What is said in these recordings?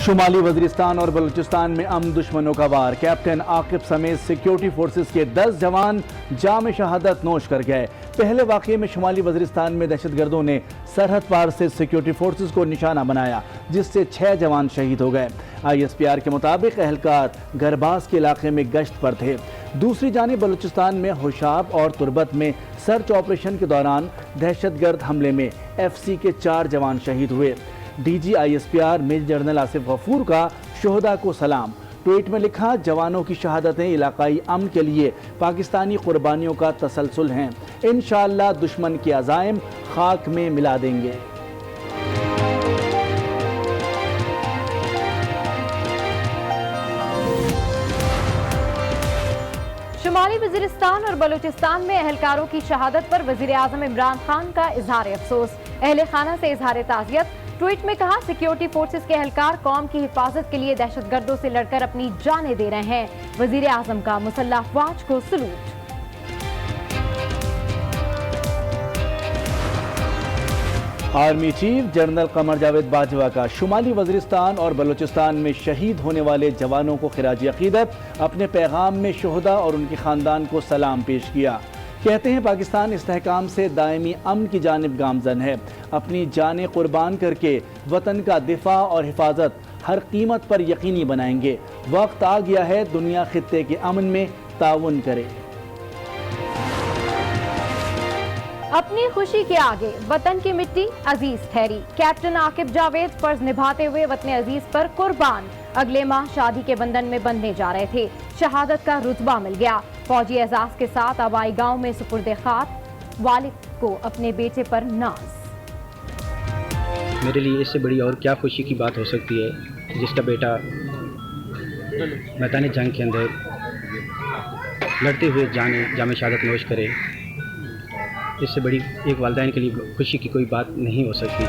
شمالی وزیرستان اور بلوچستان میں امن دشمنوں کا وار، کیپٹن عاقب سمیت سیکیورٹی فورسز کے 10 جوان جام شہادت نوش کر گئے۔ پہلے واقعے میں شمالی وزیرستان میں دہشت گردوں نے سرحد پار سے سیکیورٹی فورسز کو نشانہ بنایا، جس سے 6 جوان شہید ہو گئے۔ ISPR کے مطابق اہلکار گرباس کے علاقے میں گشت پر تھے۔ دوسری جانب بلوچستان میں ہوشاب اور تربت میں سرچ آپریشن کے دوران دہشت گرد حملے میں FC کے 4 جوان شہید ہوئے۔ DG ISPR major general Asif Ghafoor کا شہداء کو سلام۔ ٹویٹ میں لکھا، جوانوں کی شہادتیں علاقائی امن کے لیے پاکستانی قربانیوں کا تسلسل ہیں۔ انشاءاللہ دشمن کے عزائم خاک میں ملا دیں گے۔ شمالی وزیرستان اور بلوچستان میں اہلکاروں کی شہادت پر وزیراعظم عمران خان کا اظہار افسوس، اہل خانہ سے اظہار تعزیت۔ ٹویٹ میں کہا، سیکیورٹی فورسز کے اہلکار قوم کی حفاظت کے لیے دہشت گردوں سے لڑ کر اپنی جانیں دے رہے ہیں۔ وزیر اعظم کا مسلح افواج کو salute. Army chief general Qamar Javed Bajwa کا شمالی وزیرستان اور بلوچستان میں شہید ہونے والے جوانوں کو خراج عقیدت، اپنے پیغام میں شہداء اور ان کے خاندان کو سلام پیش کیا۔ کہتے ہیں، پاکستان استحکام سے دائمی امن کی جانب گامزن ہے، اپنی جانیں قربان کر کے وطن کا دفاع اور حفاظت ہر قیمت پر یقینی بنائیں گے۔ وقت آ گیا ہے دنیا خطے کے امن میں تعاون کرے۔ اپنی خوشی کے آگے وطن کی مٹی عزیز ٹھہری، کیپٹن عاقب جاوید فرض نبھاتے ہوئے وطن عزیز پر قربان۔ اگلے ماہ شادی کے بندھن میں بندھنے جا رہے تھے، شہادت کا رتبہ مل گیا۔ فوجی اعزاز کے ساتھ آبائی گاؤں میں سپرد خاک، والد کو اپنے بیٹے پر ناز۔ میرے لیے اس سے بڑی اور کیا خوشی کی بات ہو سکتی ہے، جس کا بیٹا میدان جنگ کے اندر لڑتے ہوئے جام شہادت نوش کرے۔ اس سے بڑی ایک والدین کے لیے خوشی کی کوئی بات نہیں ہو سکتی۔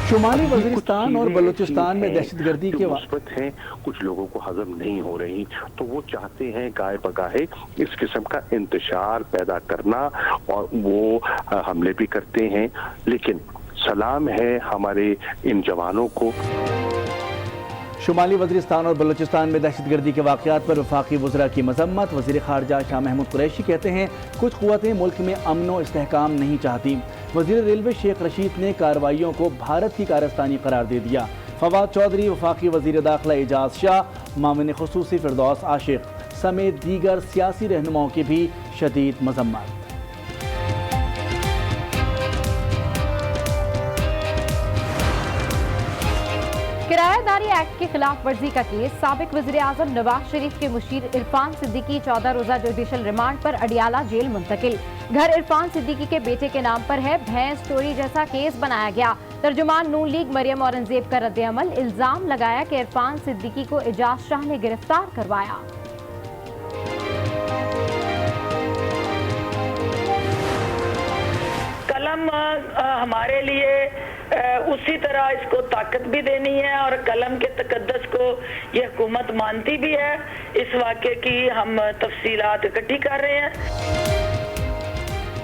شمالی وزیرستان اور بلوچستان میں دہشت گردی کے مثبت ہیں، کچھ لوگوں کو ہضم نہیں ہو رہی، تو وہ چاہتے ہیں گائے بگاہے اس قسم کا انتشار پیدا کرنا، اور وہ حملے بھی کرتے ہیں۔ لیکن سلام ہے ہمارے ان جوانوں کو۔ شمالی وزیرستان اور بلوچستان میں دہشت گردی کے واقعات پر وفاقی وزراء کی مذمت۔ وزیر خارجہ شاہ محمود قریشی کہتے ہیں، کچھ قوتیں ملک میں امن و استحکام نہیں چاہتی۔ وزیر ریلوے شیخ رشید نے کارروائیوں کو بھارت کی کارستانی قرار دے دیا۔ فواد چودھری، وفاقی وزیر داخلہ اعجاز شاہ، معاون خصوصی فردوس عاشق سمیت دیگر سیاسی رہنماؤں کی بھی شدید مذمت۔ کرایہ داری ایکٹ کی خلاف ورزی کا کیس، سابق وزیر اعظم نواز شریف کے مشیر عرفان صدیقی 14 روزہ جوڈیشل ریمانڈ پر اڈیالہ جیل منتقل۔ گھر عرفان صدیقی کے بیٹے کے نام پر ہے، بھینس چوری جیسا کیس بنایا گیا۔ ترجمان نون لیگ مریم اورنگزیب کا رد عمل، الزام لگایا کہ عرفان صدیقی کو اعجاز شاہ نے گرفتار کروایا۔ قلم ہمارے لیے اسی طرح اس کو طاقت بھی دینی ہے، اور قلم کے تقدس کو یہ حکومت مانتی بھی ہے۔ اس واقعے کی ہم تفصیلات اکٹھی کر رہے ہیں۔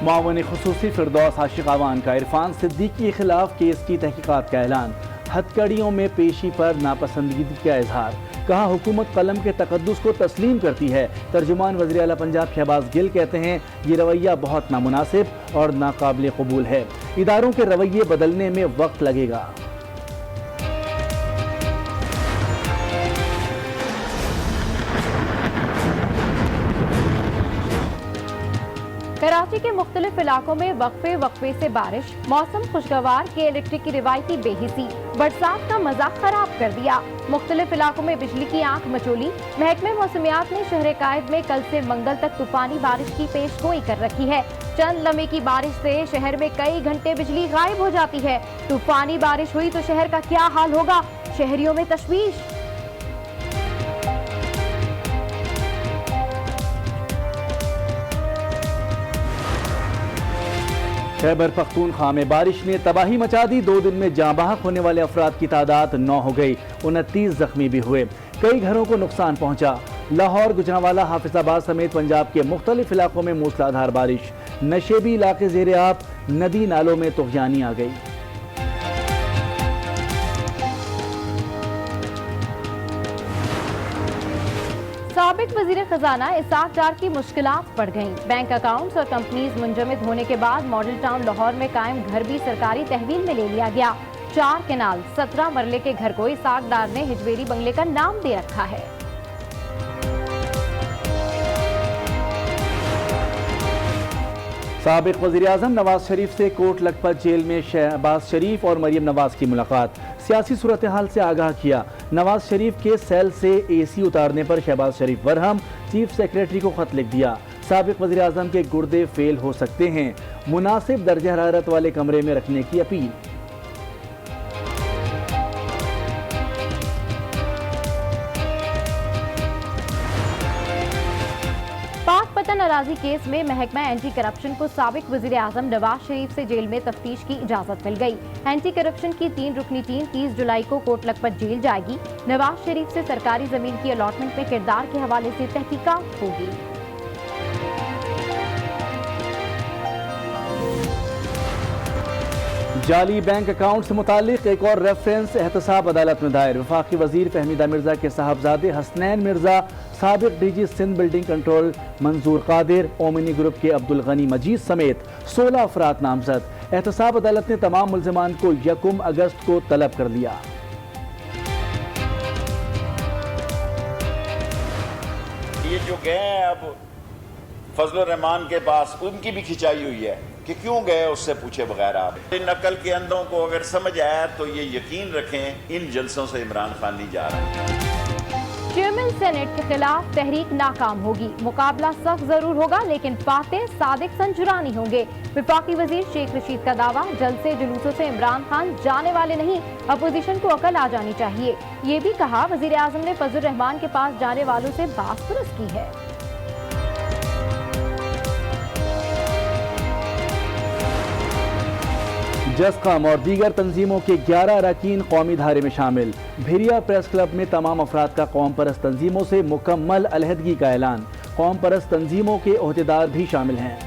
معاون خصوصی فردوس عاشق اعوان کا عرفان صدیقی کے خلاف کیس کی تحقیقات کا اعلان، ہتھکڑیوں میں پیشی پر ناپسندگی کا اظہار، کہا حکومت قلم کے تقدس کو تسلیم کرتی ہے۔ ترجمان وزیر اعلیٰ پنجاب شہباز گل کہتے ہیں، یہ رویہ بہت نامناسب اور ناقابل قبول ہے، اداروں کے رویے بدلنے میں وقت لگے گا۔ کراچی کے مختلف علاقوں میں وقفے سے بارش، موسم خوشگوار کے الیکٹرک کی روایتی بے حسی، برسات کا مزہ خراب کر دیا۔ مختلف علاقوں میں بجلی کی آنکھ مچولی۔ محکمہ موسمیات نے شہر قائد میں کل سے منگل تک طوفانی بارش کی پیش گوئی کر رکھی ہے۔ چند لمحے کی بارش سے شہر میں کئی گھنٹے بجلی غائب ہو جاتی ہے۔ طوفانی بارش ہوئی تو شہر کا کیا حال ہوگا، شہریوں میں تشویش۔ خیبر پختونخوا میں بارش نے تباہی مچا دی، 2 دن میں جاں بحق ہونے والے افراد کی تعداد 9 ہو گئی، 29 زخمی بھی ہوئے، کئی گھروں کو نقصان پہنچا۔ لاہور، گجرانوالہ، حافظ آباد سمیت پنجاب کے مختلف علاقوں میں موسلادھار بارش، نشیبی علاقے زیر آب، ندی نالوں میں طغیانی آ گئی۔ साबिक वजीर खजाना इसाक डार की मुश्किलात बढ़ गईं। बैंक अकाउंट्स और कंपनीज मुंजमद होने के बाद मॉडल टाउन लाहौर में कायम घर भी सरकारी तहवील में ले लिया गया। 4 केनाल 17 मरले के घर को इसाक डार ने हिजवेरी बंगले का नाम दे रखा है। साबिक वज़ीर-ए-आज़म नवाज शरीफ से कोट लखपत जेल में शहबाज शरीफ और मरियम नवाज की मुलाकात, सियासी सूरत हाल से आगाह किया। नवाज शरीफ के सेल से AC उतारने पर शहबाज शरीफ बरहम, चीफ सेक्रेटरी को खत लिख दिया। साबिक वज़ीर-ए-आज़म के गुर्दे फेल हो सकते हैं, मुनासिब दर्जा हरारत वाले कमरे में रखने की अपील। पाक पतन अराजी केस में महकमा एंटी करप्शन को साबिक वजीर आजम नवाज शरीफ से जेल में तफ्तीश की इजाजत मिल गई। एंटी करप्शन की 3 रुकनी टीम 30 जुलाई को कोट लखपत जेल जाएगी। नवाज शरीफ से सरकारी जमीन की अलॉटमेंट में किरदार के हवाले से तहकीकात होगी। जाली बैंक अकाउंट से मुतालिक एक और रेफरेंस एहतसाब अदालत में दायर। वफाकी वजीर फहमीदा मिर्जा के साहबजादे हसनैन मिर्जा, साबिक DG सिंध बिल्डिंग कंट्रोल मंजूर कादिर, ओमिनी ग्रुप के अब्दुल गनी मजीद समेत 16 अफराद नामजद। एहतसाब अदालत ने तमाम मुल्जिमान को 1 अगस्त को तलब कर लिया। ये जो गए हैं अब फजलुर रहमान के पास, उनकी भी खिंचाई हुई है कि क्यों गए उससे पूछे बगैर आप। इन नकल के अंधों को अगर समझ आया तो ये यकीन रखें इन जलसों से इमरान खान नहीं जा रहा। चेयरमैन सेनेट के खिलाफ तहरीक नाकाम होगी। मुकाबला सख्त जरूर होगा लेकिन फातेह सादिक संजुरानी होंगे। वफाकी वजीर शेख रशीद का दावा, जलसे जुलूसों से इमरान खान जाने वाले नहीं, अपोजिशन को अकल आ जानी चाहिए। ये भी कहा वजीर आजम ने फजलुर रहमान के पास जाने वालों से बासपुरस की है। जस्कम और दीगर तंजीमों के 11 अरकान कौमी धारे में शामिल। भिरिया प्रेस क्लब में तमाम अफराद का कौम परस्त तंजीमों से मुकम्मल अलहदगी का ऐलान। कौम परस्त तंजीमों के ओहदेदार भी शामिल हैं।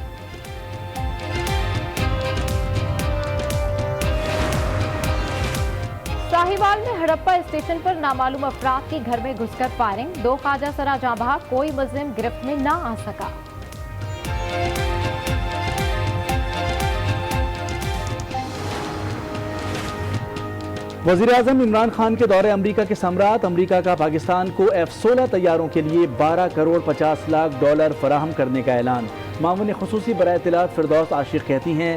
साहिवाल में हड़प्पा स्टेशन पर नामालूम अफराद के घर में घुसकर फायरिंग, 2 ख्वाजा सरा जहां बहक, कोई मुल्जिम गिरफ्त में ना आ सका। वज़ीर आज़म इमरान खान के दौरे अमरीका के सम्राट, अमरीका का पाकिस्तान को F-16 तैयारों के लिए 12 करोड़ 50 लाख डॉलर फराहम करने का ऐलान। मामून खुसूसी बराए इत्तलात फिरदौस आशिक कहती हैं,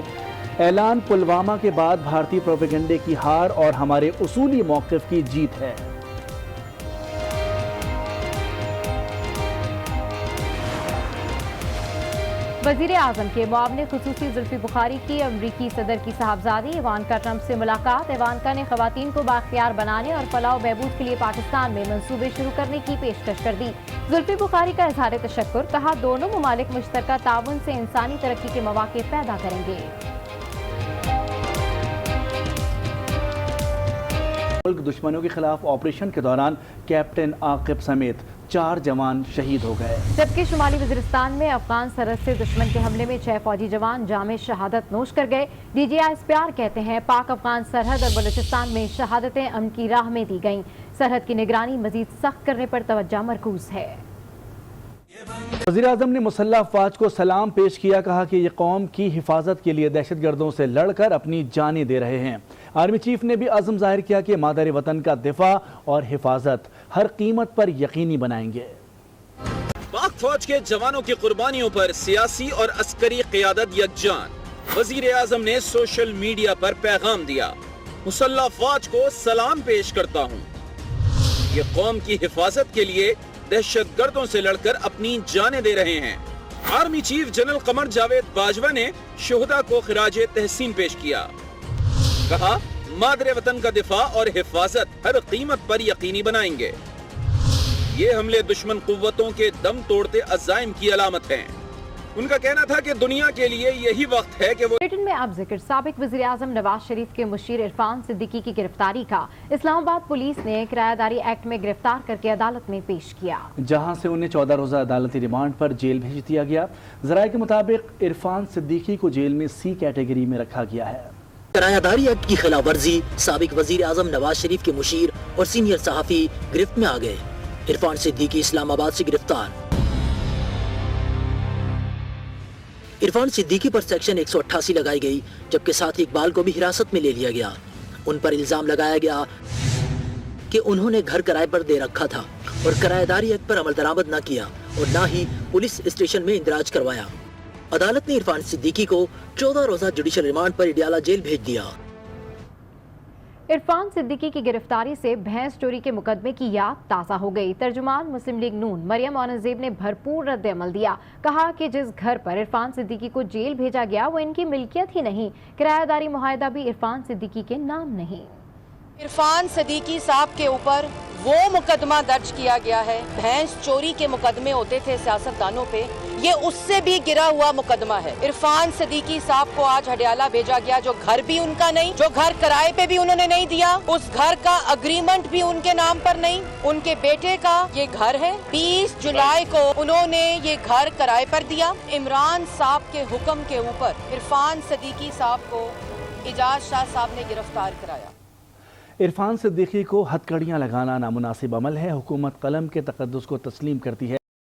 ऐलान पुलवामा के बाद भारतीय प्रोपेगेंडे की हार और हमारे उसूली मौक़िफ़ की जीत है। वजीर आजम के मुआवने खुसूसी जुल्फी बुखारी की अमरीकी सदर की साहबजादी इवानका ट्रंप से मुलाकात। इवानका ने खवातीन को बाख्तियार बनाने और फलाह बहबूद के लिए पाकिस्तान में मंसूबे शुरू करने की पेशकश कर दी। जुल्फी बुखारी का इजहार तशक्कुर, कहा दोनों मुमालिक मुश्तरका ताउन से इंसानी तरक्की के मौके पैदा करेंगे। मुल्क दुश्मनों के खिलाफ ऑपरेशन के दौरान कैप्टन आकिब समेत 4 जवान शहीद हो गए। जबकि शुमाली वज़ीरिस्तान में अफगान सरहद से दुश्मन के हमले में 6 फौजी जवान जामे शहादत नोश कर गए। DGI इस्प्यार कहते हैं पाक अफगान सरहद और बलूचिस्तान में शहादतें अमन की राह में दी गईं। सरहद की निगरानी मजीद सख्त करने पर तवज्जो मरकूज है। वज़ीर आज़म ने मुसल्लह अफ़वाज को सलाम पेश किया, कहा कि ये कौम की हिफाजत के लिए दहशतगर्दों से लड़कर अपनी जानें दे रहे हैं। आर्मी चीफ ने भी अज़्म ज़ाहिर किया कि मादर वतन का दिफा और हिफाजत हर कीमत पर यकीनी बनाएंगे। पाक फौज के जवानों की कुर्बानियों पर सियासी और अस्करी क़ियादत यकजान। वज़ीर आज़म ने सोशल मीडिया पर पैगाम दिया, मुसल्लह फौज को सलाम पेश करता हूँ। ये कौम की हिफाजत के लिए दहशतगर्दों से लड़कर अपनी जानें दे रहे हैं। Army chief general Qamar Javed Bajwa ने शुहदा को खिराजे तहसीन पेश किया, कहा मादरे वतन का दिफा और हिफाजत हर कीमत पर यकीनी बनाएंगे। ये हमले दुश्मन कुव्वतों के दम तोड़ते अज़ाइम की अलामत हैं। उनका कहना था कि दुनिया के लिए यही वक्त है कि वो। बुलेटिन में अब जिक्र साबिक वज़ीर आज़म नवाज शरीफ के मुशीर इरफान सिद्दीकी की गिरफ्तारी का। इस्लामाबाद पुलिस ने किरायादारी एक्ट में गिरफ्तार करके अदालत में पेश किया, जहां से उन्हें 14 रोजा अदालती रिमांड पर जेल भेज दिया गया। ज़राए के मुताबिक इरफान सिद्दीकी को जेल में C कैटेगरी में रखा गया है। किरायादारी एक्ट की खिलाफ वर्जी, साबिक वजीर आजम नवाज शरीफ के मुशीर और सीनियर सहाफ़ी गिरफ्त में आ गए। इरफान सिद्दीकी इस्लामाबाद से गिरफ्तार। इरफान सिद्दीकी पर सेक्शन 188 लगाई गई, जबकि साथ ही इकबाल को भी हिरासत में ले लिया गया। उन पर इल्जाम लगाया गया कि उन्होंने घर किराए पर दे रखा था और किराएदारी एक्ट पर अमल दरामद न किया और न ही पुलिस स्टेशन में इंदराज करवाया। अदालत ने इरफान सिद्दीकी को 14 रोजा जुडिशल रिमांड पर इडियाला जेल भेज दिया। इरफान सिद्दीकी की गिरफ्तारी से भैंस चोरी के मुकदमे की याद ताज़ा हो गई। तर्जुमान मुस्लिम लीग नून मरियम औरंगजेब ने भरपूर रद्द अमल दिया। कहा कि जिस घर पर इरफान सिद्दीकी को जेल भेजा गया वो इनकी मिल्कियत ही नहीं, किराएदारी मुआहदा भी इरफान सिद्दीकी के नाम नहीं। इरफान सिद्दीकी साहब के ऊपर वो मुकदमा दर्ज किया गया है, भैंस चोरी के मुकदमे होते थे सियासतदानों पे, ये उससे भी गिरा हुआ मुकदमा है। इरफान सिद्दीकी साहब को आज हडियाला भेजा गया, जो घर भी उनका नहीं, जो घर किराए पे भी उन्होंने नहीं दिया, उस घर का अग्रीमेंट भी उनके नाम पर नहीं, उनके बेटे का ये घर है। 20 जुलाई को उन्होंने ये घर किराए पर दिया। इमरान साहब के हुक्म के ऊपर इरफान सिद्दीकी साहब को इजाज शाह साहब ने गिरफ्तार कराया। इरफान सिद्दीकी को हथकड़ियाँ लगाना नामुनासिब अमल है। हुकूमत कलम के तकद्दुस को तस्लीम करती है।